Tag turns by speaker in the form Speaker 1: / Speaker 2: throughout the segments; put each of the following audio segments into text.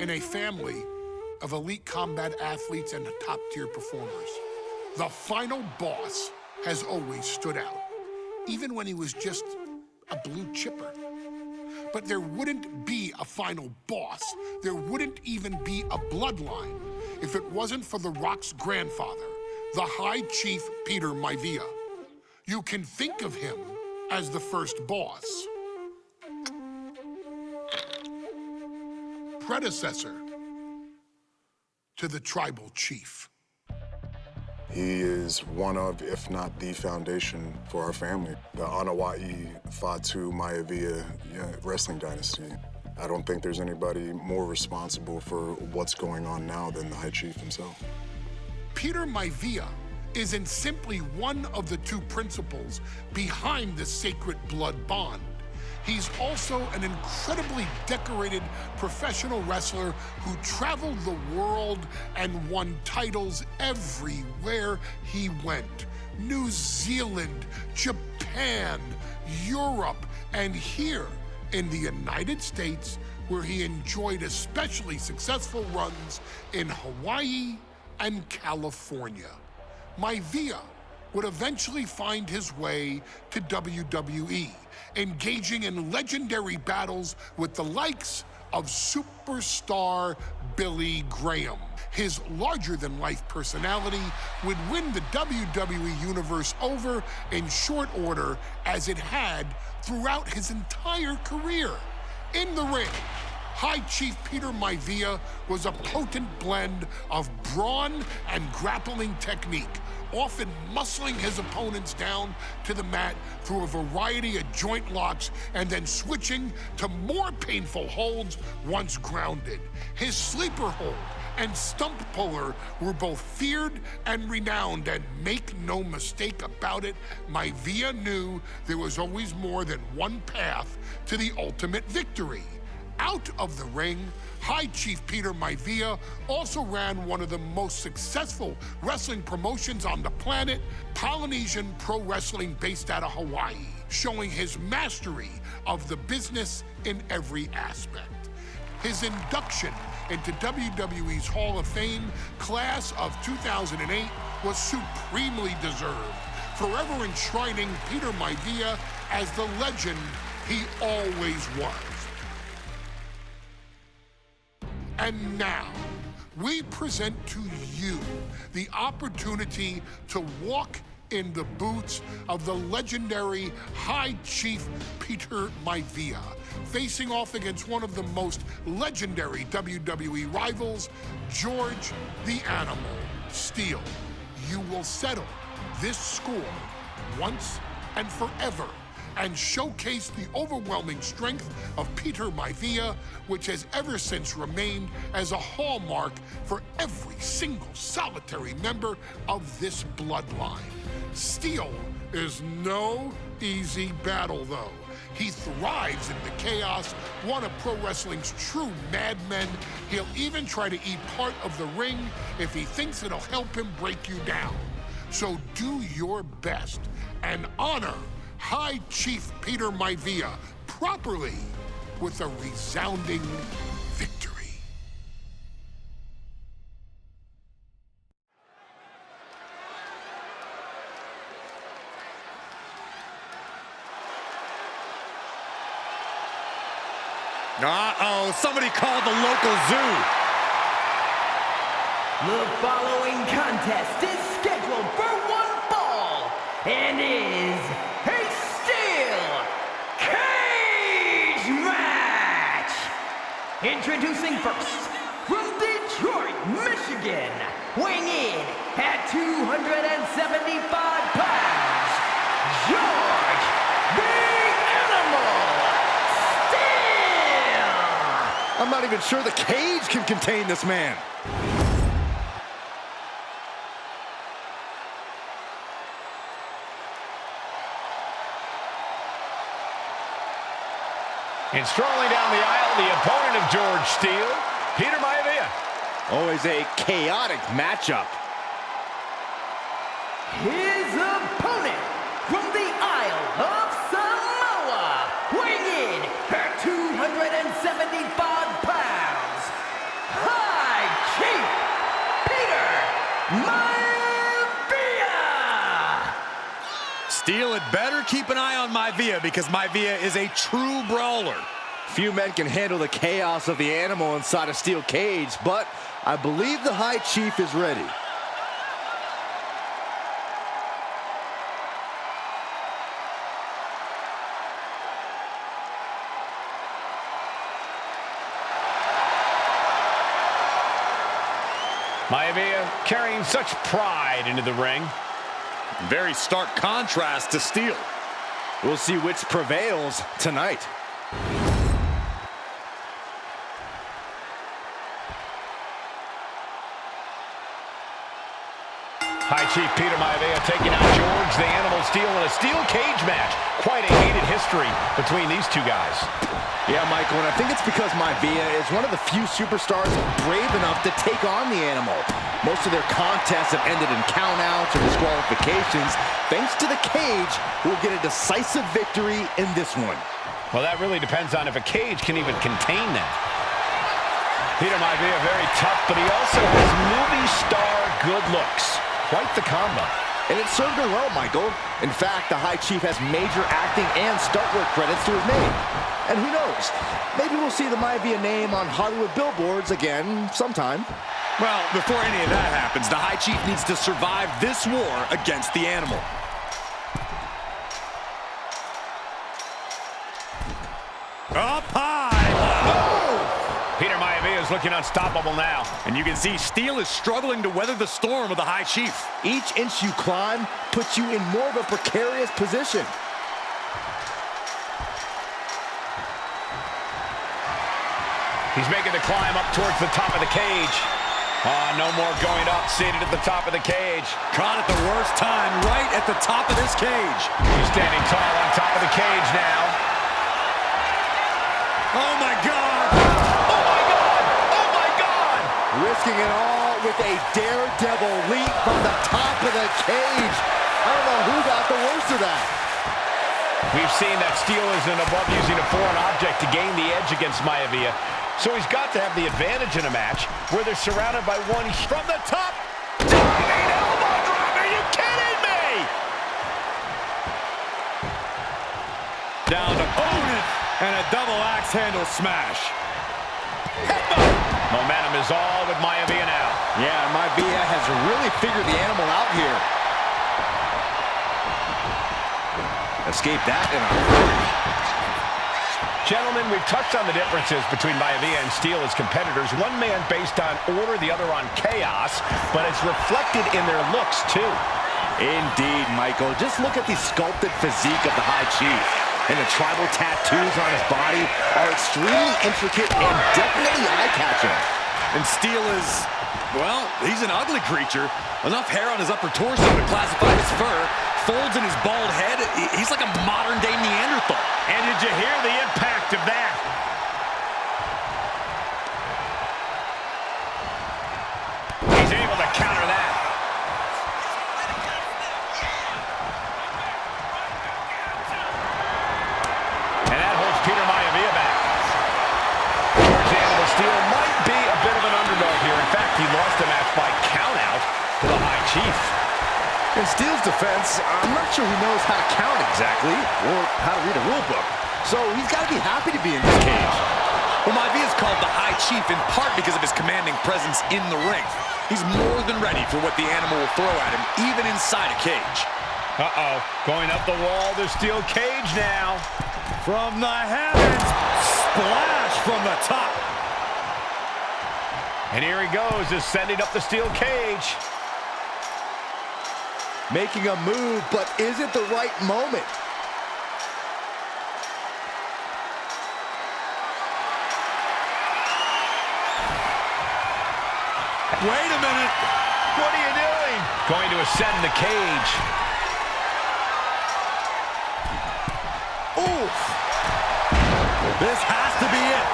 Speaker 1: in a family of elite combat athletes and top-tier performers. The final boss has always stood out, even when he was just a blue chipper. But there wouldn't be a final boss. There wouldn't even be a bloodline if it wasn't for The Rock's grandfather, the High Chief Peter Maivia. You can think of him as the first boss. Predecessor to the tribal chief.
Speaker 2: He is one of, if not the foundation for our family. The Anawa'i Fatu Maivia wrestling dynasty. I don't think there's anybody more responsible for what's going on now than the High Chief himself.
Speaker 1: Peter Maivia isn't simply one of the two principals behind the sacred blood bond. He's also an incredibly decorated professional wrestler who traveled the world and won titles everywhere he went. New Zealand, Japan, Europe, and here in the United States, where he enjoyed especially successful runs in Hawaii and California. Maivia would eventually find his way to WWE, engaging in legendary battles with the likes of superstar Billy Graham. His larger-than-life personality would win the WWE Universe over in short order, as it had throughout his entire career. In the ring, High Chief Peter Maivia was a potent blend of brawn and grappling technique, often muscling his opponents down to the mat through a variety of joint locks and then switching to more painful holds once grounded. His sleeper hold and stump puller were both feared and renowned, and make no mistake about it, Maivia knew there was always more than one path to the ultimate victory. Out of the ring, High Chief Peter Maivia also ran one of the most successful wrestling promotions on the planet, Polynesian Pro Wrestling, based out of Hawaii, showing his mastery of the business in every aspect. His induction into WWE's Hall of Fame class of 2008 was supremely deserved, forever enshrining Peter Maivia as the legend he always was. And now, we present to you the opportunity to walk in the boots of the legendary High Chief Peter Maivia, facing off against one of the most legendary WWE rivals, George the Animal Steele. You will settle this score once and forever, and showcase the overwhelming strength of Peter Maivia, which has ever since remained as a hallmark for every single solitary member of this bloodline. Steele is no easy battle, though. He thrives in the chaos, one of pro wrestling's true madmen. He'll even try to eat part of the ring if he thinks it'll help him break you down. So do your best and honor High Chief Peter Maivia properly with a resounding victory.
Speaker 3: Uh-oh, somebody called the local zoo.
Speaker 4: The following contest is scheduled for one fall and is a steel cage match. Introducing first, from Detroit, Michigan, weighing in at 275 pounds, George the Animal Steele.
Speaker 3: I'm not even sure the cage can contain this man.
Speaker 5: And strolling down the aisle, the opponent of George Steele, Peter Maivia.
Speaker 3: Always a chaotic matchup.
Speaker 4: His opponent from the Isle of Samoa, weighing in at 275 pounds,
Speaker 6: keep an eye on Maivia because Maivia is a true brawler.
Speaker 3: Few men can handle the chaos of the animal inside a steel cage, but I believe the High Chief is ready.
Speaker 5: Maivia carrying such pride into the ring.
Speaker 6: Very stark contrast to Steele.
Speaker 3: We'll see which prevails tonight.
Speaker 5: High Chief Peter Maivia taking out George the Animal Steele in a steel cage match. Quite a heated history between these two guys.
Speaker 3: Yeah, Michael, and I think it's because Maivia is one of the few superstars brave enough to take on the animal. Most of their contests have ended in countouts or disqualifications. Thanks to the cage, we'll get a decisive victory in this one.
Speaker 5: Well, that really depends on if a cage can even contain that. Peter Maivia very tough, but he also has movie star good looks. Quite the combo.
Speaker 3: And it served her well, Michael. In fact, the High Chief has major acting and stunt work credits to his name. And who knows, maybe we'll see the Maivia name on Hollywood billboards again sometime.
Speaker 6: Well, before any of that happens, the High Chief needs to survive this war against the animal. Up high! Oh!
Speaker 5: Peter Maivia is looking unstoppable now.
Speaker 6: And you can see Steele is struggling to weather the storm of the High Chief.
Speaker 3: Each inch you climb puts you in more of a precarious position.
Speaker 5: He's making the climb up towards the top of the cage. No more going up, seated at the top of the cage.
Speaker 6: Caught at the worst time, right at the top of this cage.
Speaker 5: He's standing tall on top of the cage now.
Speaker 6: Oh my God!
Speaker 5: Oh my God! Oh my God!
Speaker 3: Risking it all with a daredevil leap from the top of the cage. I don't know who got the worst of that.
Speaker 5: We've seen that Steele isn't above using a foreign object to gain the edge against Maivia. So he's got to have the advantage in a match where they're surrounded by one from the top. Diving elbow drop. Are you kidding me?
Speaker 6: Down opponent and a double axe handle smash.
Speaker 5: Headbutt. Momentum is all with Maivia now.
Speaker 3: Yeah, Maivia has really figured the animal out here. Escaped that in a hurry.
Speaker 5: Gentlemen, we've touched on the differences between Maivia and Steele as competitors. One man based on order, the other on chaos, but it's reflected in their looks, too.
Speaker 3: Indeed, Michael. Just look at the sculpted physique of the High Chief. And the tribal tattoos on his body are extremely intricate and definitely eye-catching.
Speaker 6: And Steele is, well, he's an ugly creature. Enough hair on his upper torso to classify his fur. Folds in his bald head. He's like a modern-day Neanderthal.
Speaker 5: And did you hear the impact of that? He's able to counter that. And that holds Peter Maivia back. George the Animal Steele might be a bit of an underdog here. In fact, he lost the match by countout to the High Chief.
Speaker 3: In Steele's defense, I'm not sure he knows how to count exactly or how to read a rule book. So he's got to be happy to be in this cage.
Speaker 6: Well, Maivia is called the High Chief in part because of his commanding presence in the ring. He's more than ready for what the animal will throw at him, even inside a cage.
Speaker 5: Uh-oh, going up the wall, the steel cage now.
Speaker 6: From the heavens, splash from the top.
Speaker 5: And here he goes, ascending up the steel cage.
Speaker 3: Making a move, but is it the right moment?
Speaker 6: Wait a minute.
Speaker 5: What are you doing? Going to ascend the cage.
Speaker 6: Oof. This has to be it.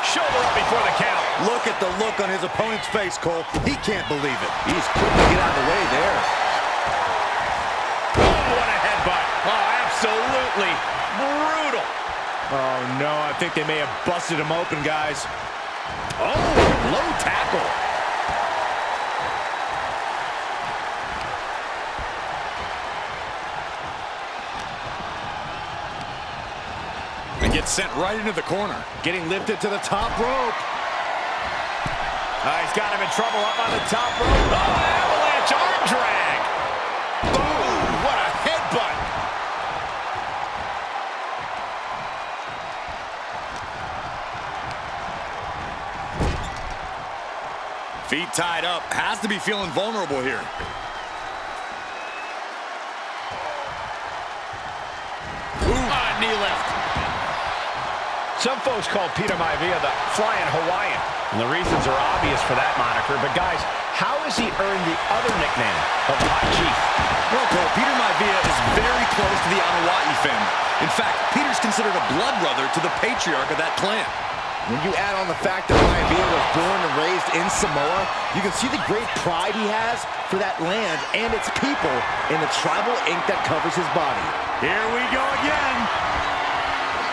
Speaker 5: Shoulder up before the count.
Speaker 3: Look at the look on his opponent's face, Cole. He can't believe it. He's quick to get out of the way there.
Speaker 5: Oh, what a headbutt. Oh, absolutely brutal.
Speaker 3: Oh, no, I think they may have busted him open, guys. Oh, low tackle.
Speaker 6: Gets sent right into the corner.
Speaker 3: Getting lifted to the top rope.
Speaker 5: He's got him in trouble up on the top rope. Oh, avalanche arm drag. Boom, what a headbutt.
Speaker 6: Feet tied up. Has to be feeling vulnerable here.
Speaker 5: Knee lift. Some folks call Peter Maivia the Flying Hawaiian, and the reasons are obvious for that moniker. But guys, how has he earned the other nickname of the High Chief?
Speaker 6: Well, Cole, Peter Maivia is very close to the Anawa'i family. In fact, Peter's considered a blood brother to the patriarch of that clan.
Speaker 3: When you add on the fact that Maivia was born and raised in Samoa, you can see the great pride he has for that land and its people in the tribal ink that covers his body.
Speaker 6: Here we go again.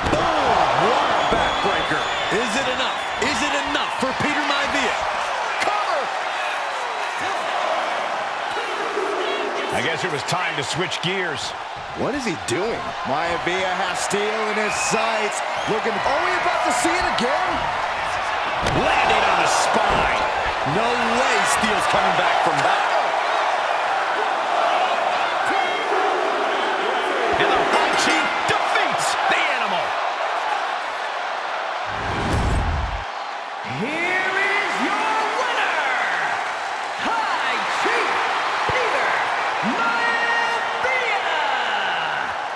Speaker 6: Oh, what a backbreaker. Is it enough? Is it enough for Peter Maivia?
Speaker 5: Cover! I guess it was time to switch gears.
Speaker 3: What is he doing? Maivia has Steele in his sights. Looking, are we about to see it again?
Speaker 5: Landing on the spine.
Speaker 6: No way Steele's coming back from that.
Speaker 5: And the High Chief defeats the animal.
Speaker 4: Here is your winner, High Chief Peter Maivia!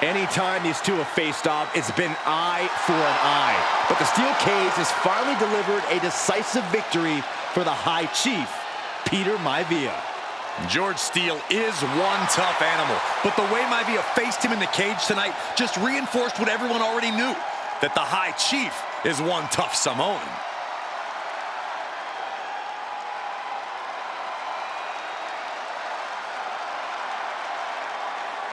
Speaker 3: Anytime these two have faced off, it's been eye for an eye. But the steel cage has finally delivered a decisive victory for the High Chief, Peter Maivia.
Speaker 6: George Steele is one tough animal, but the way Maivia faced him in the cage tonight just reinforced what everyone already knew, that the High Chief is one tough Samoan.